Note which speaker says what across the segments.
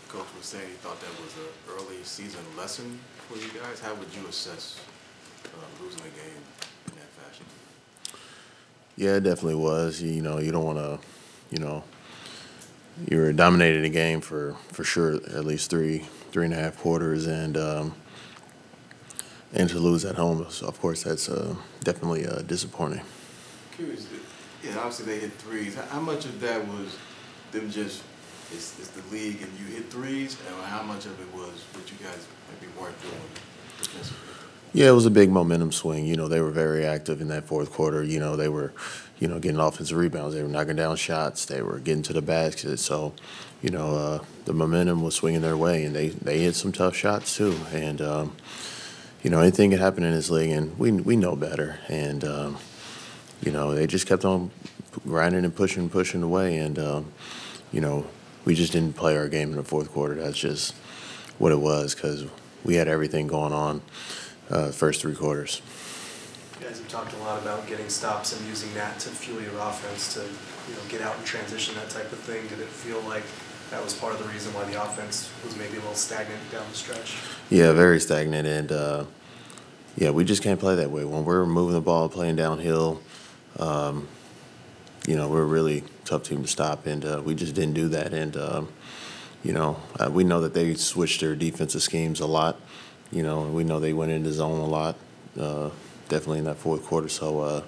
Speaker 1: Coach was saying he thought that was an early season lesson for you guys. How would you assess losing a game in that fashion?
Speaker 2: Yeah, it definitely was. You know, you don't want to, you know, you were dominating the game for sure at least three and a half quarters, and to lose at home, so of course, that's definitely disappointing.
Speaker 1: Curious, yeah, obviously they hit threes. How much of that was them just, it's the league and you hit threes, and how much of it was what you guys maybe weren't doing defensively?
Speaker 2: Yeah, it was a big momentum swing. You know, they were very active in that fourth quarter. You know, they were, getting offensive rebounds. They were knocking down shots. They were getting to the basket. So, the momentum was swinging their way, and they hit some tough shots too. And, anything can happen in this league, and we know better. And, they just kept on grinding and pushing away. And, we just didn't play our game in the fourth quarter. That's just what it was, because we had everything going on first three quarters.
Speaker 3: You guys have talked a lot about getting stops and using that to fuel your offense to, get out and transition, that type of thing. Did it feel like that was part of the reason why the offense was maybe a little stagnant down the stretch?
Speaker 2: Yeah, very stagnant, and we just can't play that way. When we're moving the ball, playing downhill, we're a really tough team to stop, and we just didn't do that. And we know that they switched their defensive schemes a lot. We know they went into zone a lot, definitely in that fourth quarter. So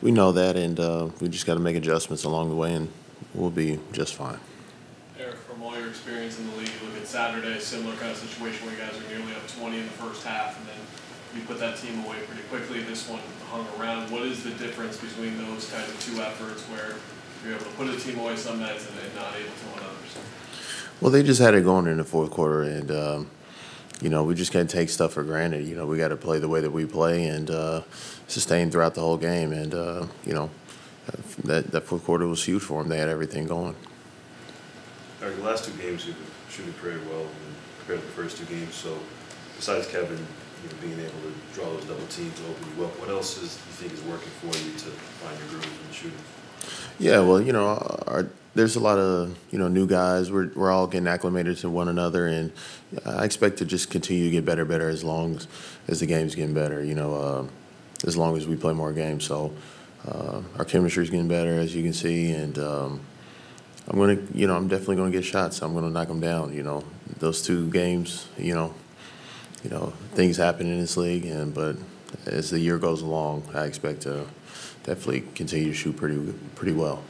Speaker 2: we know that, and we just got to make adjustments along the way, and we'll be just fine.
Speaker 4: Eric, from all your experience in the league, you look at Saturday, similar kind of situation where you guys are nearly up 20 in the first half, and then you put that team away pretty quickly. This one hung around. What is the difference between those kind of two efforts where you're able to put a team away some nights and not able to on others?
Speaker 2: Well, they just had it going in the fourth quarter, and we just can't take stuff for granted. We got to play the way that we play and sustain throughout the whole game. And that fourth quarter was huge for them. They had everything going.
Speaker 5: All right, the last two games you've been shooting pretty well compared to the first two games. So besides Kevin, being able to draw those double teams and open you up, what else do you think is working for you to find your groove in shooting?
Speaker 2: Yeah, well, there's a lot of new guys. We're all getting acclimated to one another, and I expect to just continue to get better as long as the game's getting better. As long as we play more games. So our chemistry's getting better, as you can see, and I'm definitely gonna get shots. I'm gonna knock them down. Those two games, things happen in this league, but as the year goes along, I expect to definitely continue to shoot pretty well.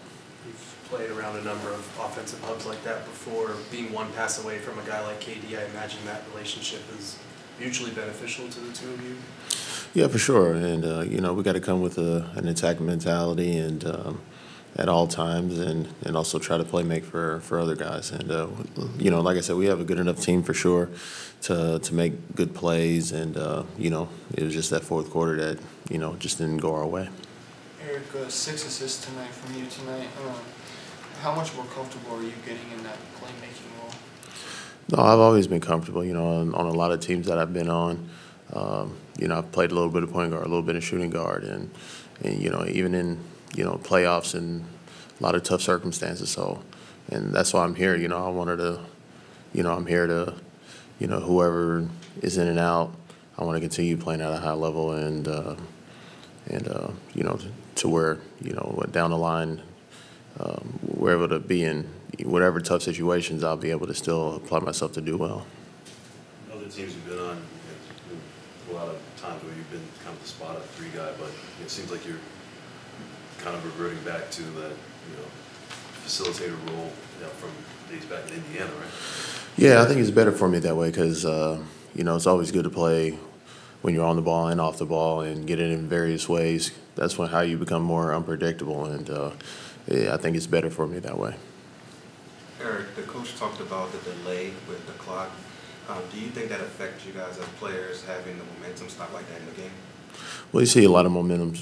Speaker 3: You've played around a number of offensive hubs like that before. Being one pass away from a guy like KD, I imagine that relationship is mutually beneficial to the two of you.
Speaker 2: Yeah, for sure. And we got to come with an attacking mentality and at all times, and also try to make for other guys. And like I said, we have a good enough team for sure to make good plays. And it was just that fourth quarter that just didn't go our way.
Speaker 6: Eric, 6 assists tonight from you tonight. How much more comfortable are you getting in that playmaking role?
Speaker 2: No, I've always been comfortable. On a lot of teams that I've been on, I've played a little bit of point guard, a little bit of shooting guard, and even in playoffs and a lot of tough circumstances. So, and that's why I'm here. I wanted to, I'm here to, whoever is in and out, I want to continue playing at a high level and to where, down the line, we're able to be in whatever tough situations, I'll be able to still apply myself to do well.
Speaker 5: Other teams you've been on, a lot of times where you've been kind of the spot up three guy, but it seems like you're kind of reverting back to that, facilitator role from days back in Indiana, right?
Speaker 2: Yeah, I think it's better for me that way because, it's always good to play when you're on the ball and off the ball and get it in various ways. That's how you become more unpredictable, and I think it's better for me that way.
Speaker 7: Eric, the coach talked about the delay with the clock. Do you think that affects you guys as players, having the momentum stop like that in the game?
Speaker 2: Well, you see a lot of momentum,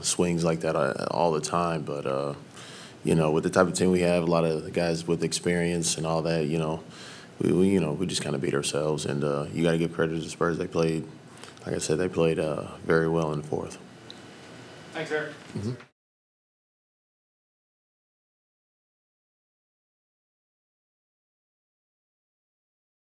Speaker 2: swings like that all the time. But, with the type of team we have, a lot of guys with experience and all that, we just kind of beat ourselves. And you got to give credit to the Spurs. They played, like I said, very well in the fourth.
Speaker 4: Thanks, Eric.
Speaker 2: Mm-hmm.